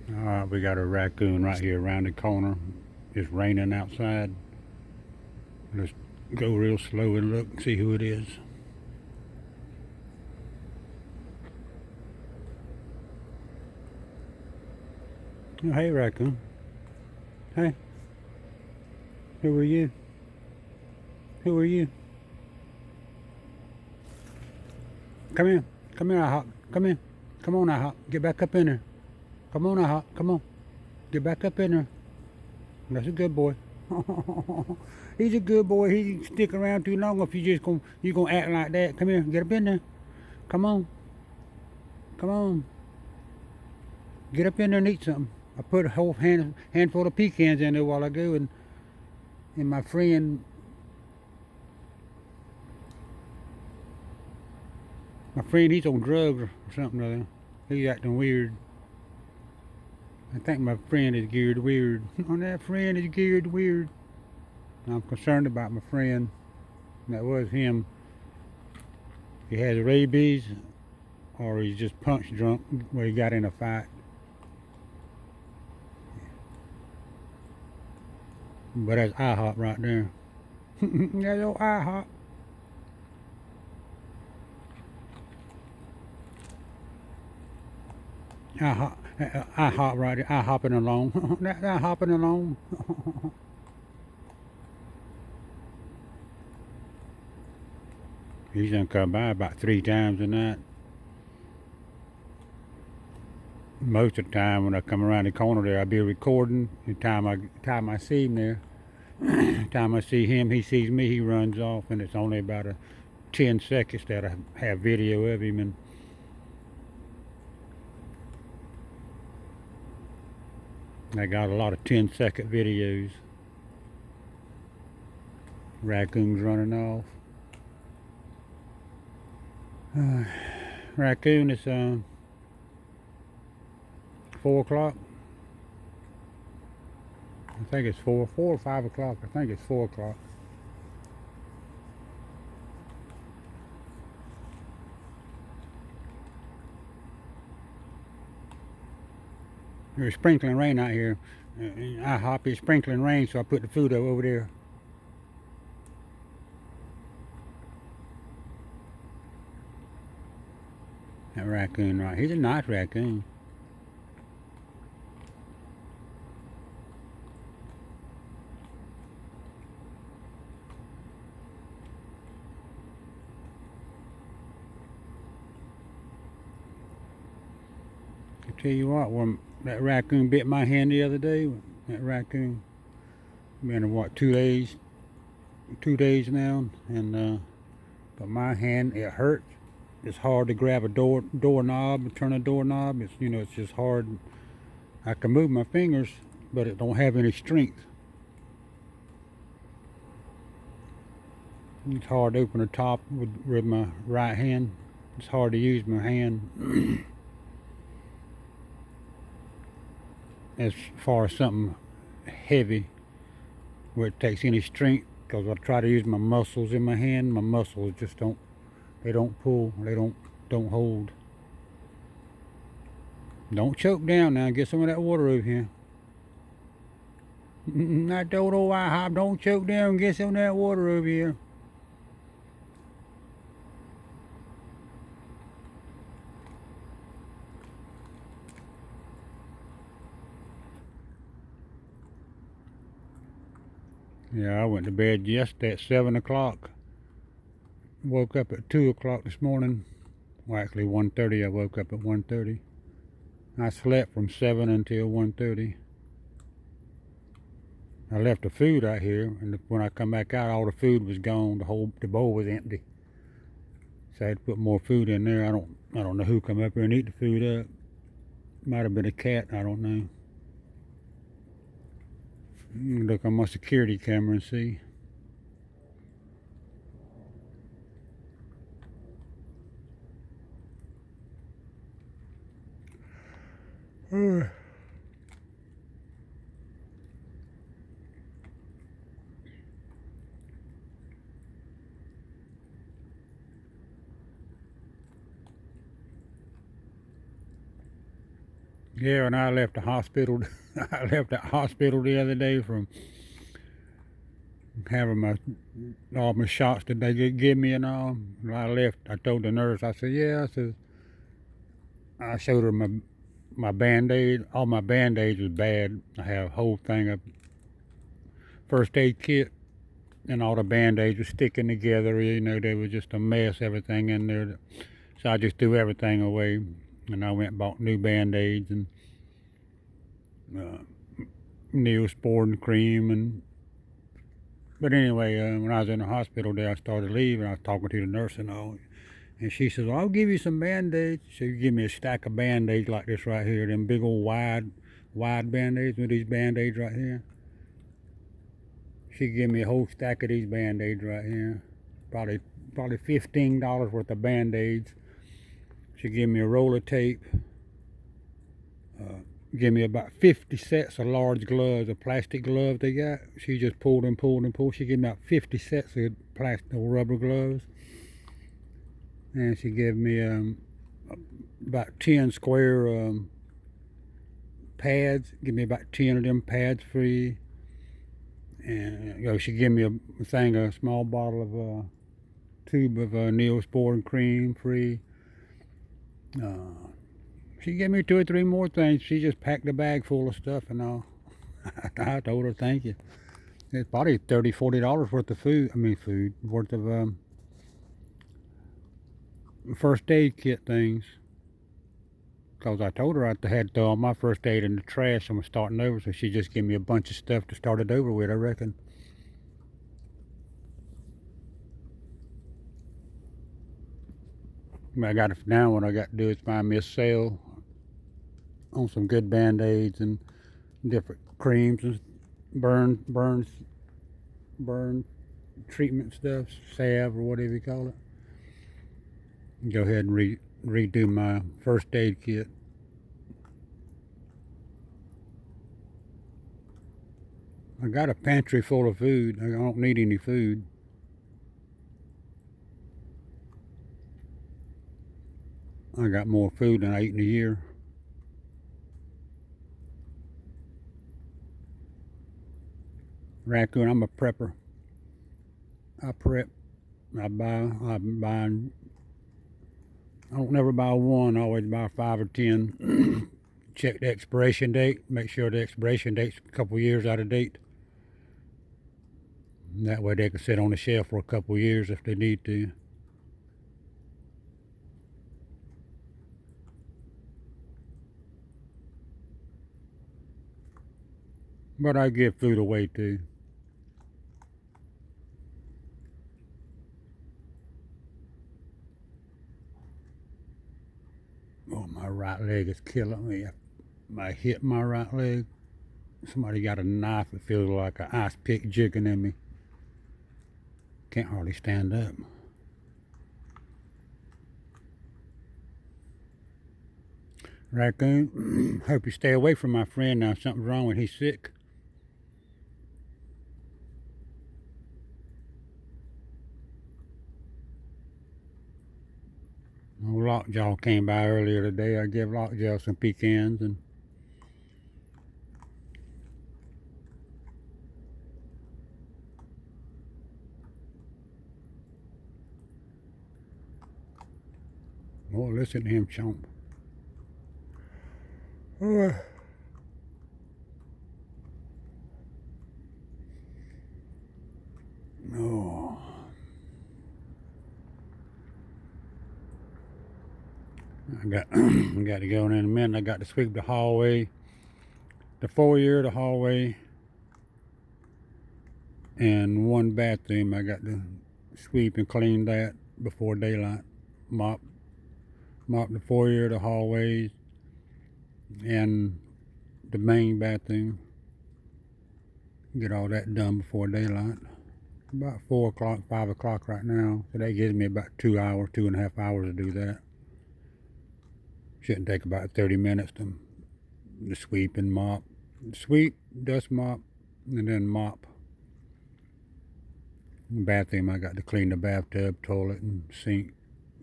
Alright, we got a raccoon right here around the corner. It's raining outside. Let's go real slow and look and see who it is. Oh, hey, raccoon. Hey. Who are you? Who are you? Come here. Come here, IHOP. Come here. Come on, IHOP. Get back up in there. Come on, IHOP. Come on. Get back up in there. That's a good boy. He's a good boy. He can stick around too long if you gonna act like that. Come here. Get up in there. Come on. Come on. Get up in there and eat something. I put a whole handful of pecans in there while I go, and my friend he's on drugs or something or other. He's acting weird. I think my friend is geared weird. Oh, that friend is geared weird. I'm concerned about my friend. That was him. He has rabies, or he's just punch drunk where he got in a fight. But that's IHOP right there. That's old IHOP. IHOP right there. hopping along. That's hopping along. He's done come by about 3 times a night. Most of the time when I come around the corner there, I'll be recording. The time I see him there, the time I see him, he sees me, he runs off, and it's only about 10 seconds that I have video of him. And I got a lot of 10-second videos. Raccoons running off. Raccoon, it's 4 o'clock. I think it's 4 or 5 o'clock. I think it's 4 o'clock. There's sprinkling rain out here. IHOP is sprinkling rain, so I put the food over there. That raccoon, right? He's a nice raccoon. I tell you what, when that raccoon bit my hand the other day, that raccoon, been what, 2 days? 2 days now, and but my hand, it hurts. It's hard to grab a doorknob, turn a doorknob. It's just hard. I can move my fingers, but it don't have any strength. It's hard to open the top with my right hand. It's hard to use my hand as far as something heavy where it takes any strength, because I try to use my muscles in my hand. My muscles just don't pull, they don't hold. Don't choke down now. Get some of that water over here. I told old IHOP, don't choke down. Get some of that water over here. Yeah, I went to bed yesterday at 7 o'clock. Woke up at 2 o'clock this morning. Well, actually 1:30. I woke up at 1:30. I slept from 7 until 1:30. I left the food out here, and when I come back out, all the food was gone. The bowl was empty. So I had to put more food in there. I don't know who come up here and eat the food up. Might have been a cat. I don't know. Look on my security camera and see. Yeah, when I left the hospital, I left the hospital the other day from having all my shots that they just give me and all. When I left, I told the nurse, I said, yeah, I said, I showed her my band-aid. All my band-aids was bad. I have a whole thing of first aid kit, and all the band-aids were sticking together. You know, they were just a mess, everything in there. So I just threw everything away, and I went and bought new band-aids and uh, Neosporin cream. But anyway, when I was in the hospital there, I started leaving. I was talking to the nurse and all, and she says, well, I'll give you some band-aids. She give me a stack of band-aids like this right here, them big old wide band-aids with these band-aids right here. She gave me a whole stack of these band-aids right here. Probably $15 worth of band-aids. She gave me a roll of tape. Give me about 50 sets of large gloves, of plastic gloves they got. She just pulled and pulled and pulled. She gave me about 50 sets of plastic rubber gloves. And she gave me about 10 square pads. Give me about 10 of them pads free. And she gave me a small bottle of tube of Neosporin cream free. She gave me 2 or 3 more things. She just packed a bag full of stuff and all. I told her thank you. It's probably $30, $40 worth of food. I mean, food worth of first aid kit things. Because I told her I had to throw all my first aid in the trash and was starting over, so she just gave me a bunch of stuff to start it over with, I reckon. I got it now. What I got to do is find me a sale on some good band-aids and different creams and burn treatment stuff, salve or whatever you call it. Go ahead and redo my first aid kit. I got a pantry full of food. I don't need any food. I got more food than I eat in a year. Raccoon, I'm a prepper. I prep. I'm buying. I don't never buy one. I always buy 5 or 10. Check the expiration date. Make sure the expiration date's a couple years out of date. And that way they can sit on the shelf for a couple years if they need to. But I give food away too. Oh, my right leg is killing me. I hit my right leg. Somebody got a knife. It feels like an ice pick jigging in me. Can't hardly stand up. Raccoon, hope you stay away from my friend now. Something's wrong when he's sick. Old Lockjaw came by earlier today. I gave Lockjaw some pecans and oh, listen to him chomp. Oh. Oh. I got to go in a minute. I got to sweep the hallway, the foyer, the hallway, and one bathroom. I got to sweep and clean that before daylight. Mop the foyer, the hallways, and the main bathroom. Get all that done before daylight. About 4 o'clock, 5 o'clock right now. So that gives me about 2 hours, 2.5 hours to do that. Shouldn't take about 30 minutes to sweep and mop. Sweep, dust mop, and then mop. In the bathroom, I got to clean the bathtub, toilet, and sink.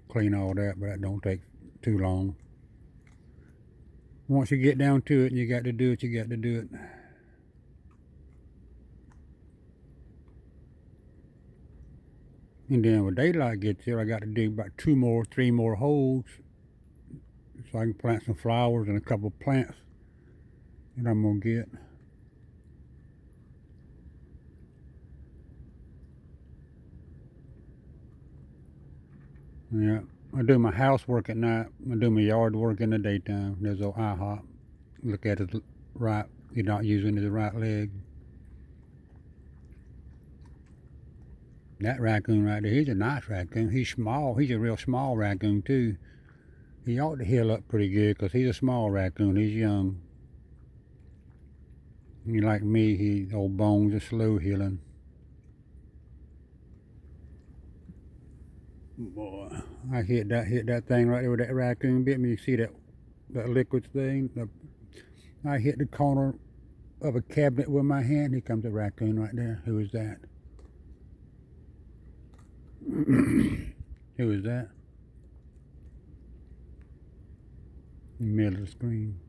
Clean all that, but that don't take too long. Once you get down to it, and you got to do it, you got to do it. And then when daylight gets here, I got to dig about 3 more holes so I can plant some flowers and a couple of plants that I'm gonna get. Yeah, I do my housework at night. I do my yard work in the daytime. There's old IHOP. Look at his right. He's not using his right leg. That raccoon right there, he's a nice raccoon. He's small. He's a real small raccoon too. He ought to heal up pretty good because he's a small raccoon. He's young. He like me, his old bones are slow healing. Boy, I hit that thing right there where that raccoon bit me. You see that liquid thing? I hit the corner of a cabinet with my hand. Here comes a raccoon right there. Who is that? Who is that? In the middle of the screen.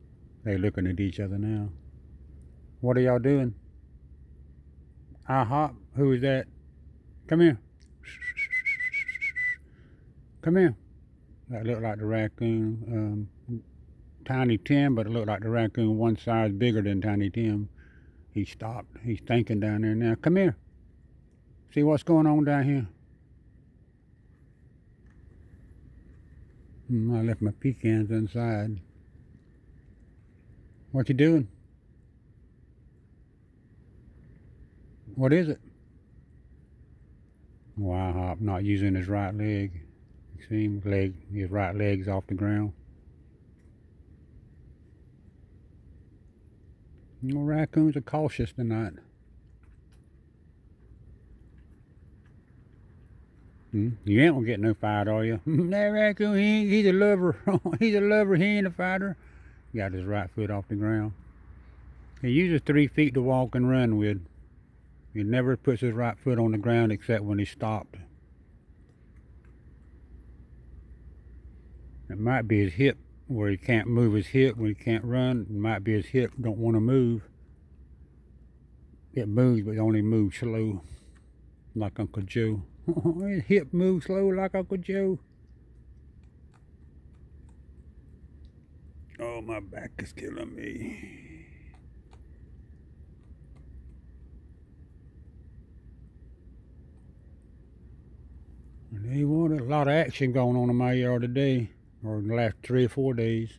They looking at each other now. What are y'all doing? IHOP? Who is that? Come here. Come here. That looked like the raccoon. Tiny Tim, but it looked like the raccoon one size bigger than Tiny Tim. He stopped. He's thinking down there now. Come here. See what's going on down here. I left my pecans inside. What you doing? What is it? Wow, not using his right leg. You see his right leg's off the ground. Raccoons are cautious tonight. You ain't gonna get no fight, are you? That raccoon, he's a lover. He's a lover, he ain't a fighter. Got his right foot off the ground. He uses 3 feet to walk and run with. He never puts his right foot on the ground except when he's stopped. It might be his hip where he can't move his hip when he can't run. It might be his hip don't want to move. It moves, but it only moves slow, like Uncle Joe. His hip moves slow like Uncle Joe. Oh, my back is killing me. There was a lot of action going on in my yard today, or in the last 3 or 4 days.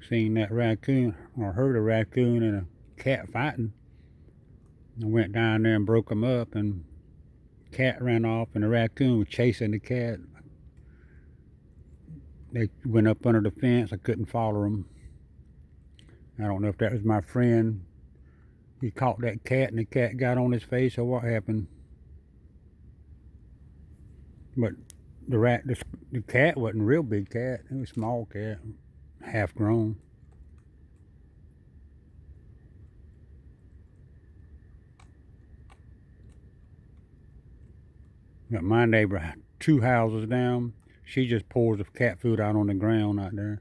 Seen that raccoon, or heard a raccoon and a cat fighting. I went down there and broke them up, and the cat ran off, and the raccoon was chasing the cat. They went up under the fence. I couldn't follow them. I don't know if that was my friend. He caught that cat, and the cat got on his face, or what happened. But the cat wasn't a real big cat. It was a small cat, half grown. Got my neighbor 2 houses down. She just pours the cat food out on the ground out there,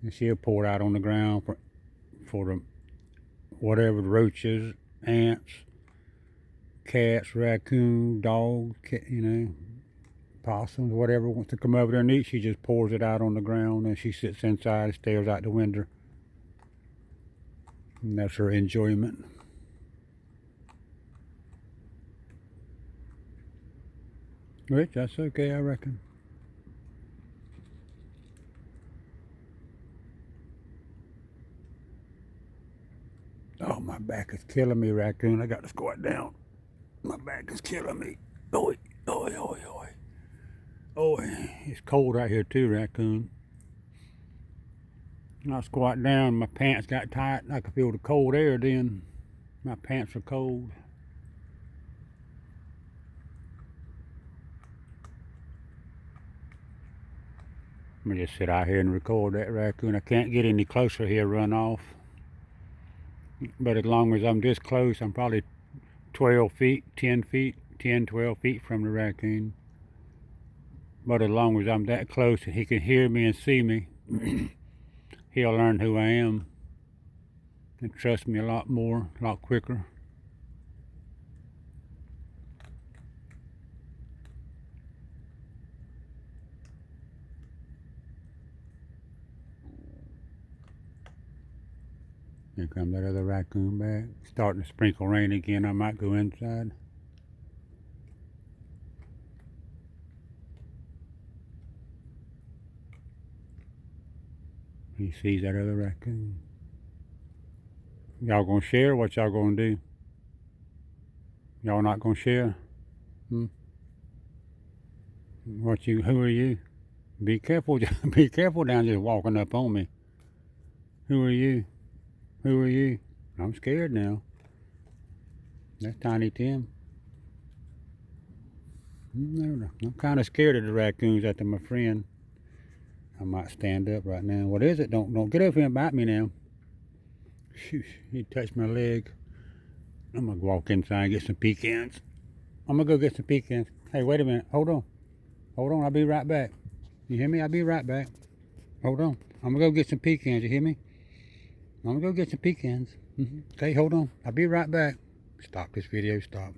and she'll pour it out on the ground for the whatever, the roaches, ants, cats, raccoons, dogs, possums, whatever wants to come over there and eat. She just pours it out on the ground, and she sits inside and stares out the window, and that's her enjoyment. Which that's okay, I reckon. Oh, my back is killing me, raccoon. I got to squat down. My back is killing me. Oi, oi, oi, oi. Oi, it's cold out here too, raccoon. I squat down, my pants got tight. I could feel the cold air then. My pants are cold. I'm gonna just sit out here and record that raccoon. I can't get any closer here, run off. But as long as I'm this close, I'm probably 12 feet, 10 feet, 10, 12 feet from the raccoon. But as long as I'm that close and he can hear me and see me, he'll learn who I am and trust me a lot more, a lot quicker. Here comes that other raccoon back. Starting to sprinkle rain again. I might go inside. He sees that other raccoon. Y'all gonna share? What y'all gonna do? Y'all not gonna share? Hmm? Who are you? Be careful, be careful down just walking up on me. Who are you? Who are you? I'm scared now. That's Tiny Tim. I'm kind of scared of the raccoons after my friend. I might stand up right now. What is it? Don't get over here and bite me now. Phew, he touched my leg. I'm gonna walk inside and get some pecans. I'm gonna go get some pecans. Hey, wait a minute. Hold on. Hold on. I'll be right back. You hear me? I'll be right back. Hold on. I'm gonna go get some pecans. You hear me? I'm gonna go get some pecans. Okay, hold on. I'll be right back. Stop this video. Stop.